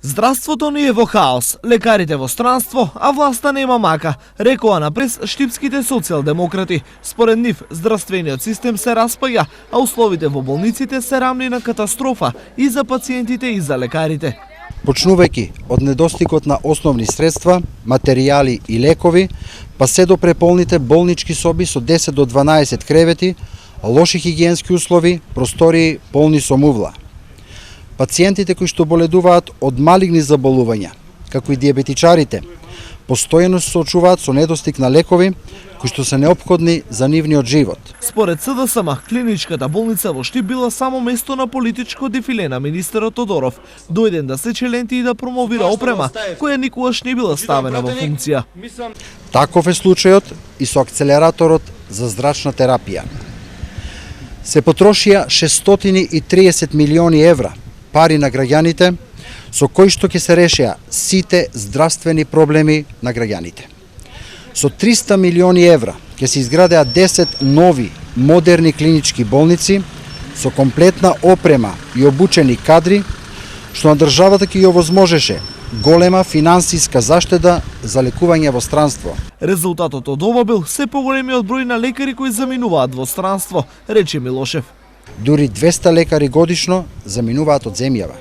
Здравството ни е во хаос, лекарите во странство, а власта нема мака, рекоа на прес штипските социјалдемократи. Според нив, здравствениот систем се распаѓа, а условите во болниците се рамни на катастрофа и за пациентите и за лекарите. Почнувајќи од недостигот на основни средства, материјали и лекови, па се до преполните болнички соби со 10 до 12 кревети, лоши хигиенски услови, простории полни со мувла. Пациентите кои што боледуваат од малигни заболувања, како и диабетичарите, постојано се соочуваат со недостиг на лекови кои што се неопходни за нивниот живот. Според СДСМ, клиничката болница во Штип била само место на политичко дефиле на министерот Тодоров, дојден да сече ленти и да промовира опрема која никогаш не била ставена во функција. Таков е случајот и со акцелераторот за зрачна терапија. Се потрошија 630 милиони евра пари на граѓаните, со кои што ќе се решеа сите здравствени проблеми на граѓаните. Со 300 милиони евра ќе се изградеа 10 нови модерни клинички болници со комплетна опрема и обучени кадри, што на државата ќе ја овозможеше голема финансиска заштеда за лекување во странство. Резултатот од ова бил се поголемиот број на лекари кои заминуваат во странство, рече Милошев. Дури 200 лекари годишно заминуваат од земјава.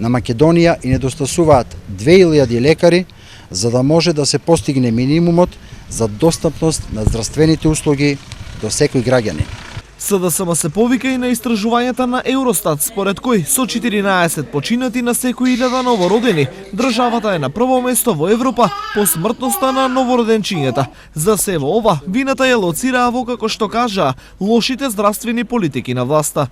На Македонија и недостасуваат 2000 лекари за да може да се постигне минимумот за достапност на здравствените услуги до секој граѓанин. СДСМ се повика и на истражувањата на Евростат, според кој со 14 починати на секој 1000 новородени, државата е на прво место во Европа по смртноста на новороденчињата. За се во ова, вината ја лоцираа во, како што кажаа, лошите здравствени политики на власта.